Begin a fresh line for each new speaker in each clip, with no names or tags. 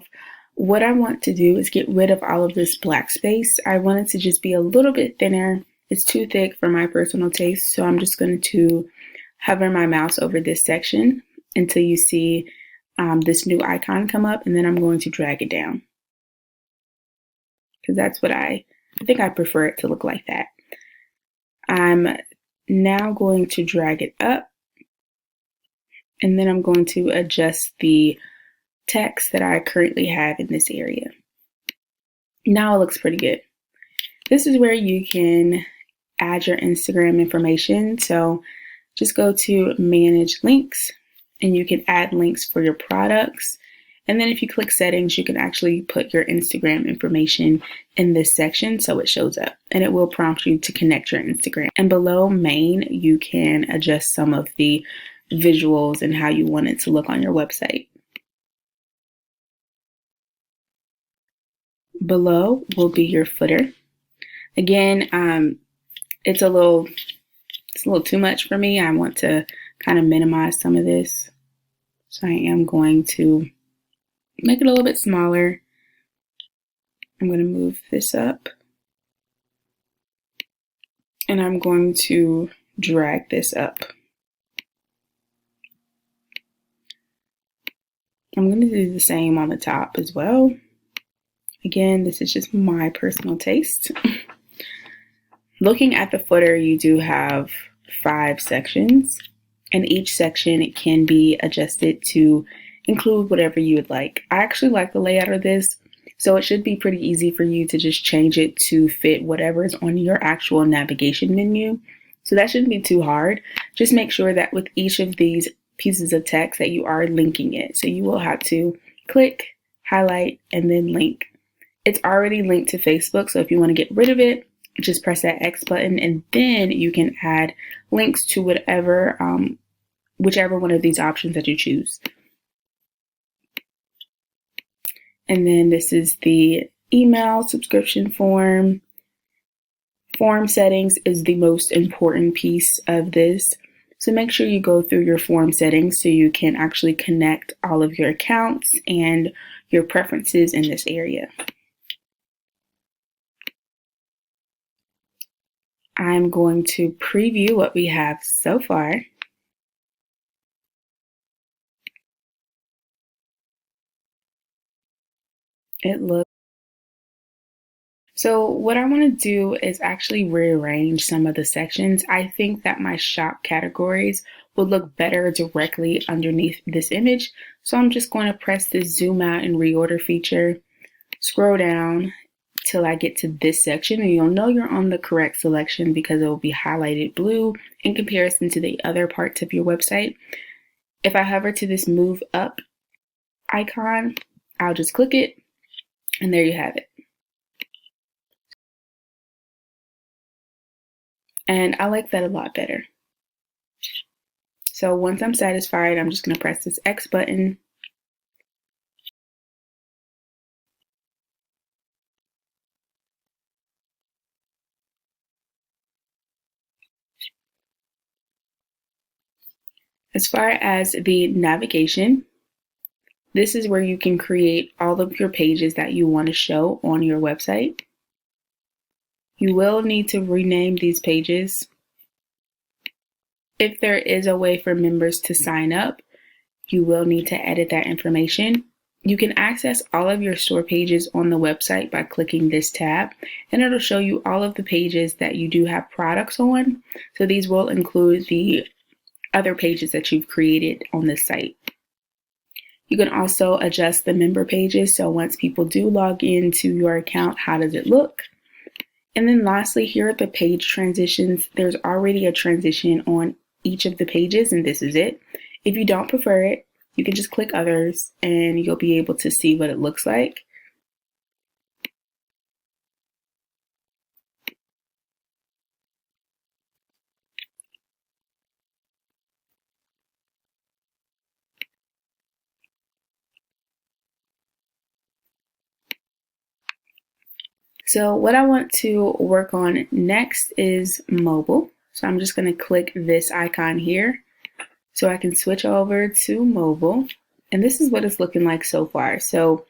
off, what I want to do is get rid of all of this black space. I want it to just be a little bit thinner. It's too thick for my personal taste, so I'm just going to hover my mouse over this section until you see this new icon come up, and then I'm going to drag it down. Because that's what I think I prefer it to look like that. I'm now going to drag it up, and then I'm going to adjust the text that I currently have in this area. Now it looks pretty good. This is where you can add your Instagram information. So just go to manage links, and you can add links for your products. And then if you click settings, you can actually put your Instagram information in this section so it shows up, and it will prompt you to connect your Instagram. And below main, you can adjust some of the visuals and how you want it to look on your website. Below will be your footer. Again, it's a little too much for me. I want to kind of minimize some of this. So I am going to make it a little bit smaller. I'm going to move this up, and I'm going to drag this up. I'm going to do the same on the top as well. Again, this is just my personal taste. Looking at the footer, you do have 5 sections, and each section it can be adjusted to include whatever you would like. I actually like the layout of this, so it should be pretty easy for you to just change it to fit whatever is on your actual navigation menu. So that shouldn't be too hard. Just make sure that with each of these pieces of text that you are linking it. So you will have to click, highlight, and then link. It's already linked to Facebook, so if you want to get rid of it, just press that X button, and then you can add links to whatever, whichever one of these options that you choose. And then this is the email subscription form. Form settings is the most important piece of this. So make sure you go through your form settings so you can actually connect all of your accounts and your preferences in this area. I'm going to preview what we have so far. It looks. So what I want to do is actually rearrange some of the sections. I think that my shop categories would look better directly underneath this image. So I'm just going to press this zoom out and reorder feature, scroll down till I get to this section, and you'll know you're on the correct selection because it will be highlighted blue in comparison to the other parts of your website. If I hover to this move up icon, I'll just click it, and there you have it. And I like that a lot better. So once I'm satisfied, I'm just going to press this X button. As far as the navigation, this is where you can create all of your pages that you want to show on your website. You will need to rename these pages. If there is a way for members to sign up, you will need to edit that information. You can access all of your store pages on the website by clicking this tab, and it'll show you all of the pages that you do have products on. So these will include the other pages that you've created on this site. You can also adjust the member pages. So once people do log into your account, how does it look? And then lastly, here are the page transitions. There's already a transition on each of the pages, and this is it. If you don't prefer it, you can just click others and you'll be able to see what it looks like. So what I want to work on next is mobile. So I'm just going to click this icon here so I can switch over to mobile. And this is what it's looking like so far. So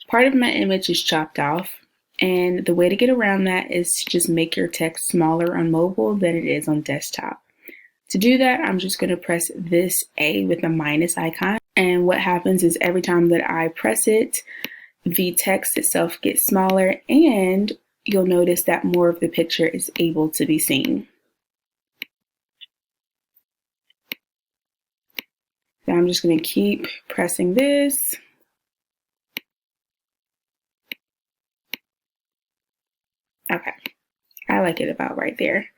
Part of my image is chopped off, and the way to get around that is to just make your text smaller on mobile than it is on desktop. To do that, I'm just going to press this A with the minus icon, and what happens is every time that I press it, the text itself gets smaller, and you'll notice that more of the picture is able to be seen. So I'm just going to keep pressing this. Okay, I like it about right there.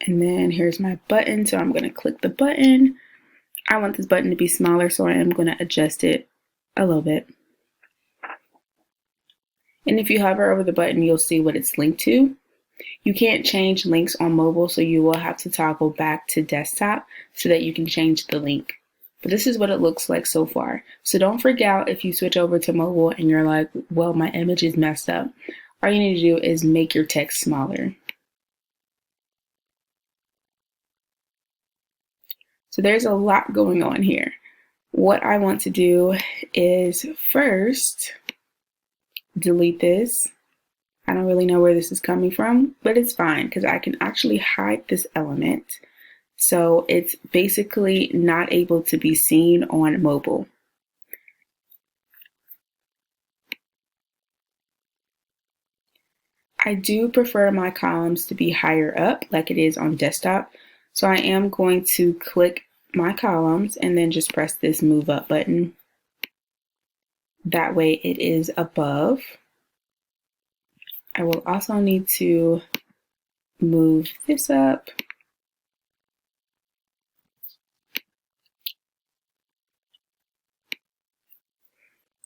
And then here's my button, so I'm going to click the button. I want this button to be smaller, so I am going to adjust it a little bit. And if you hover over the button, you'll see what it's linked to. You can't change links on mobile, so you will have to toggle back to desktop so that you can change the link. But this is what it looks like so far. So don't freak out if you switch over to mobile and you're like, well, my image is messed up. All you need to do is make your text smaller. So there's a lot going on here. What I want to do is first delete this. I don't really know where this is coming from, but it's fine because I can actually hide this element. So it's basically not able to be seen on mobile. I do prefer my columns to be higher up like it is on desktop. So I am going to click my columns and then just press this move up button. That way it is above. I will also need to move this up.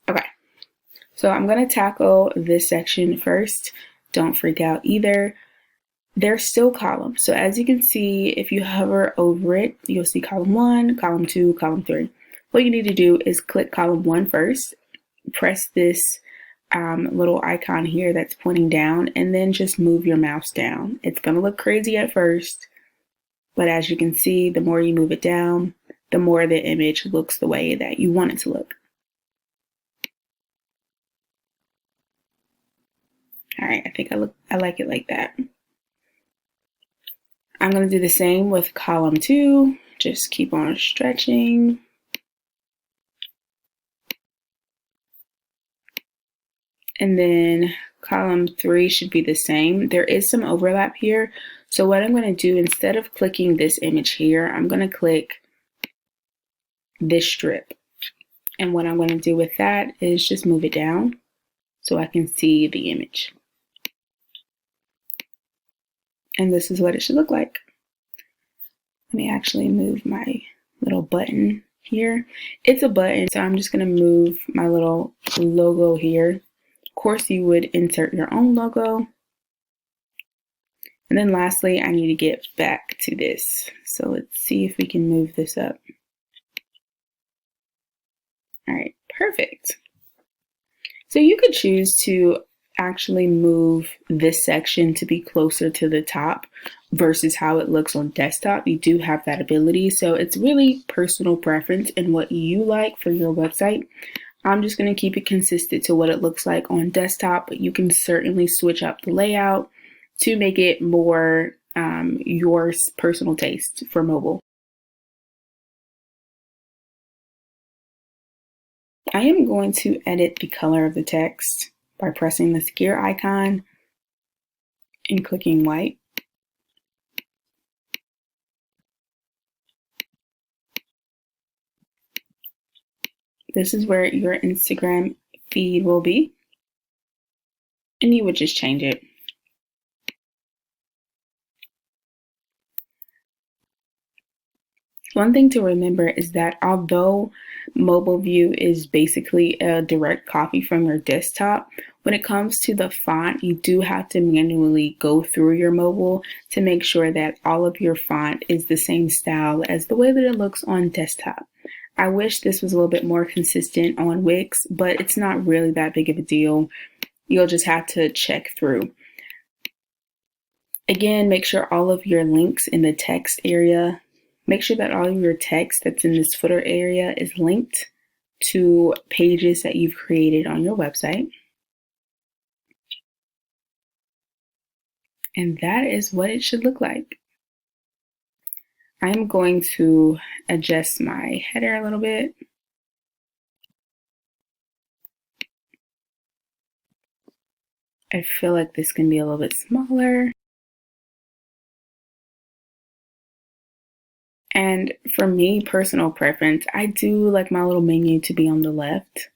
Okay, so I'm going to tackle this section first. Don't freak out either. They're still columns. So as you can see, if you hover over it, you'll see column 1, column 2, column 3. What you need to do is click column 1 first, press this little icon here that's pointing down, and then just move your mouse down. It's going to look crazy at first, but as you can see, the more you move it down, the more the image looks the way that you want it to look. All right, I think I like it like that. I'm going to do the same with column 2. Just keep on stretching. And then column 3 should be the same. There is some overlap here. So what I'm going to do, instead of clicking this image here, I'm going to click this strip. And what I'm going to do with that is just move it down so I can see the image. And this is what it should look like. Let me actually move my little button here. It's a button, so I'm just going to move my little logo here. Of course, you would insert your own logo. And then lastly, I need to get back to this. So let's see if we can move this up. All right, perfect. So you could choose to actually move this section to be closer to the top versus how it looks on desktop. You do have that ability. So it's really personal preference and what you like for your website. I'm just going to keep it consistent to what it looks like on desktop, but you can certainly switch up the layout to make it more your personal taste for mobile. I am going to edit the color of the text by pressing this gear icon and clicking white. This is where your Instagram feed will be, and you would just change it. One thing to remember is that although mobile view is basically a direct copy from your desktop, when it comes to the font, you do have to manually go through your mobile to make sure that all of your font is the same style as the way that it looks on desktop. I wish this was a little bit more consistent on Wix, but it's not really that big of a deal. You'll just have to check through. Again, make sure all of your links in the text area Make sure that all of your text that's in this footer area is linked to pages that you've created on your website. And that is what it should look like. I'm going to adjust my header a little bit. I feel like this can be a little bit smaller. And for me, personal preference, I do like my little menu to be on the left.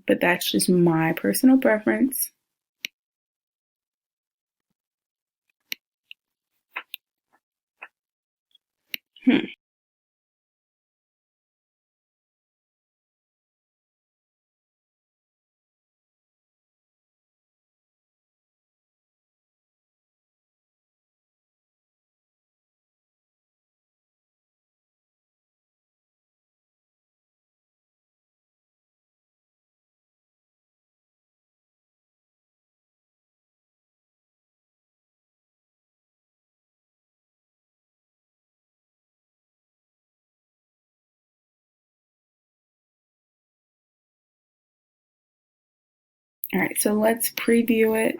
But that's just my personal preference. All right, so let's preview it.